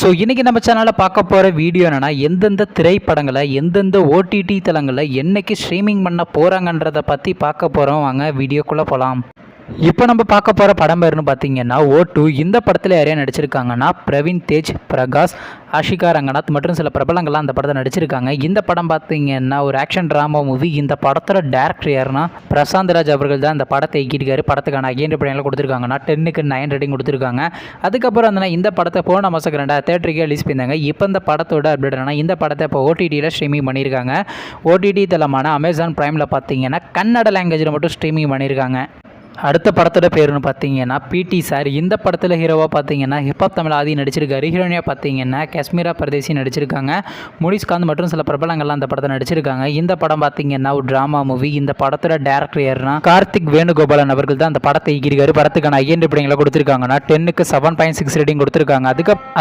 So இன்றைக்கி நம்ம சேனலில் பார்க்க போகிற வீடியோ என்னென்னா எந்தெந்த திரைப்படங்களை எந்தெந்த ஓடிடி தளங்களில் என்றைக்கு ஸ்ட்ரீமிங் பண்ண போகிறாங்கன்றதை பற்றி பார்க்க போகிறோம். வாங்க வீடியோக்குள்ளே போகலாம். இப்போ நம்ம பார்க்க போகிற படம் பேருன்னு பார்த்தீங்கன்னா O2. இந்த படத்தில் யாரையா நடிச்சிருக்காங்கன்னா பிரவீன் தேஜ், பிரகாஷ், ஆஷிகா ரங்கநாத் மற்றும் சில பிரபலங்கள்லாம் அந்த படத்தை நடிச்சிருக்காங்க. இந்த படம் பார்த்தீங்கன்னா ஒரு ஆக்ஷன் ட்ராமா மூவி. இந்த படத்தோட டேரக்டர் யாருன்னா பிரசாந்த் ராஜ் அவர்கள் தான் இந்த படத்தை இயக்கியிருக்காரு. படத்துக்கான ஐஎன்டி படங்களை கொடுத்துருக்காங்கன்னா 10க்கு 9 ரேட்டிங் கொடுத்துருக்காங்க. அதுக்கப்புறம் இந்த படத்தை போன மாதம் 2 தேட்டருக்கு ரிலீஸ் பண்ணியிருந்தாங்க. இப்போ இந்த படத்தோட அப்டேட் என்னன்னா இந்த படத்தை இப்போ ஓடிடியில் ஸ்ட்ரீமிங் பண்ணியிருக்காங்க. ஓடிடி தளமான அமேசான் பிரைமில் பார்த்தீங்கன்னா கன்னட லாங்குவேஜில் மட்டும் ஸ்ட்ரீமிங் பண்ணியிருக்காங்க. அடுத்த படத்தோட பேருன்னு பார்த்தீங்கன்னா பிடி சார். இந்த படத்தில் ஹீரோவாக பார்த்தீங்கன்னா ஹிப்ஹாப் தமிழ் ஆதி நடிச்சிருக்காரு. ஹீரோனியாக பார்த்தீங்கன்னா காஷ்மீரா பரதேசி நடிச்சிருக்காங்க. முனிஷ்காந்த் மற்றும் சில பிரபலங்கள்லாம் அந்த படத்தை நடிச்சிருக்காங்க. இந்த படம் பார்த்தீங்கன்னா ஒரு ட்ராமா மூவி. இந்த படத்தோட டேரக்டர் யாருன்னா கார்த்திக் வேணுகோபாலன் அவர்கள் தான் அந்த படத்தை இயக்கியிருக்காரு. படத்துக்கான ஐஎன்டி படங்களை கொடுத்துருக்காங்கன்னா 10க்கு 7.6 ரேட்டிங் கொடுத்துருக்காங்க.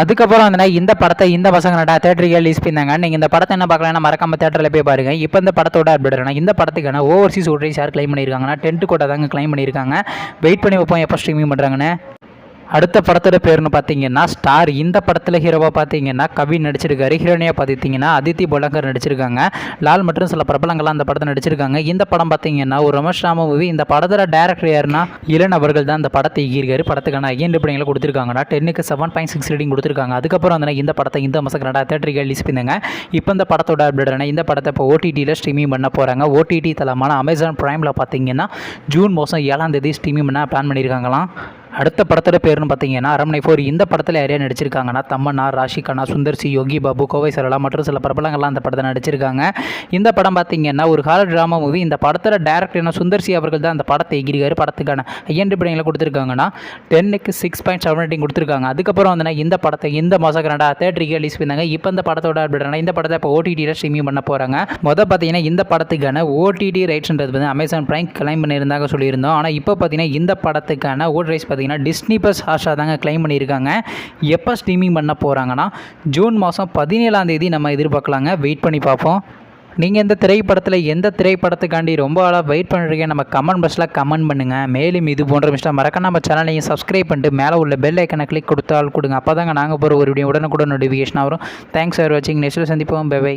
அதுக்கப்புறம் இந்த படத்தை இந்த பசங்க தேட்டருக்கு ரிலீஸ் பண்ணாங்க. நீங்கள் இந்த படத்தை என்ன பார்க்கலாம்னா மறக்காம தேட்டரில் போய் பாருங்க. இப்போ இந்த படத்தோட அப்டேட் இந்த படத்துக்கான ஓவர்சீஸ் ஓட்ரேஸ் யார் கிளைம் பண்ணியிருக்காங்கன்னா 10 கோட்டை தாங்க கிளைம் பண்ணியிருக்காங்க. வெயிட் பண்ணி வைப்போம் எப்போ ஸ்ட்ரீமிங் பண்ணுறாங்கன்னு. அடுத்த படத்தோட பேருன்னு பார்த்தீங்கன்னா ஸ்டார். இந்த படத்தில் ஹீரோவாக பார்த்தீங்கன்னா கவின் நடிச்சிருக்காரு. ஹீரோனியாக பார்த்தீங்கன்னா அதித்தி பொலங்கர் நடிச்சிருக்காங்க. லால் மற்றும் சில பிரபலங்கள்லாம் அந்த படத்தை நடிச்சிருக்காங்க. இந்த படம் பார்த்தீங்கன்னா ஒரு ரமேஷ் ராம மூவி. இந்த படத்தோட டேரக்டர் யாருன்னா இளன் அவர்கள் தான் இந்த படத்தை இயக்கியிருக்காரு. படத்துக்கான ஐஎன்டி படங்களை கொடுத்துருக்காங்கன்னா 10க்கு 7.6 ரேட்டிங் கொடுத்துருக்காங்க. அதுக்கப்புறம் இந்த படத்தை இந்த மாதம் 2 தேட்டருக்கு ரிலீஸ் பண்ணாங்க. இப்போ இந்த படத்தோட அப்டேட் இந்த படத்தை இப்போ ஓடிடியில் ஸ்ட்ரீமிங் பண்ண போகிறாங்க. ஓடிடி தளமான அமேசான் பிரைமில் பார்த்தீங்கன்னா ஜூன் மாதம் 7ஆம் தேதி ஸ்ட்ரீமிங் பண்ண பிளான் பண்ணியிருக்காங்களாம். அடுத்த படத்தோட பேருன்னு பார்த்தீங்கன்னா அரண்மனை 4. இந்த படத்தில் யாரையா நடிச்சிருக்காங்கன்னா தம்மண்ணா, ராஷிகண்ணா, சுந்தர்சி, யோகி பாபு, கோவை சரளா மற்றும் சில பிரபலங்கள்லாம் அந்த படத்தை நடிச்சிருக்காங்க. இந்த படம் பார்த்தீங்கன்னா ஒரு ஹாரர் ட்ராமா மூவி. இந்த படத்தோட டேரக்டர் சுந்தர்சி அவர்கள் தான் அந்த படத்தை எகிரிக்காரு. படத்துக்கான ஐஎன்டி படங்களை கொடுத்துருக்காங்கன்னா 10க்கு 6.7 ரேட்டிங் கொடுத்துருக்காங்க. அதுக்கப்புறம் இந்த படத்தை இந்த மாதம் 2 தேட்டருக்கு ரிலீஸ் பண்ணாங்க. இப்போ இந்த படத்தோட அப்டேட் இந்த படத்தை இப்போ ஓடிடியில் ஸ்ட்ரீமிங் பண்ண போகிறாங்க. பார்த்தீங்கன்னா இந்த படத்துக்கான ஓடிடி ரைட்ஸ்ன்றது வந்து அமேசான் பிரைம் கிளைம் பண்ணியிருந்தாங்க சொல்லியிருந்தோம். ஆனால் இப்போ பார்த்தீங்கன்னா இந்த படத்துக்கான OTT rights Disney plus Hotstar தாங்க கிளைம் பண்ணியிருக்காங்க. எப்போ ஸ்ட்ரீமிங் பண்ண போகிறாங்கன்னா ஜூன் மாதம் 17ஆம் தேதி நம்ம எதிர்பார்க்கலாங்க. வெயிட் பண்ணி பார்ப்போம். நீங்கள் இந்த திரைப்படத்தில் எந்த திரைப்படத்துக்காண்டி ரொம்ப ஆளாக வெயிட் பண்ணுறீங்க நம்ம கமெண்ட் பாக்ஸில் கமெண்ட் பண்ணுங்கள். மேலும் இது போன்ற விஷயம் மறக்காம நம்ம சேனலையும் சப்ஸ்கிரைப் பண்ணிட்டு மேலே உள்ள பெல் ஐக்கனை கிளிக் கொடுத்தால் கொடுங்க. அப்போ தாங்க நாங்கள் போகிற ஒரு வீடியோ உடனுக்குடன் நோட்டிஃபிகேஷன் வரும். தேங்க்ஸ் ஃபார் வாட்சிங். நெக்ஸ்ட்டில் சந்திப்போம். Bye by.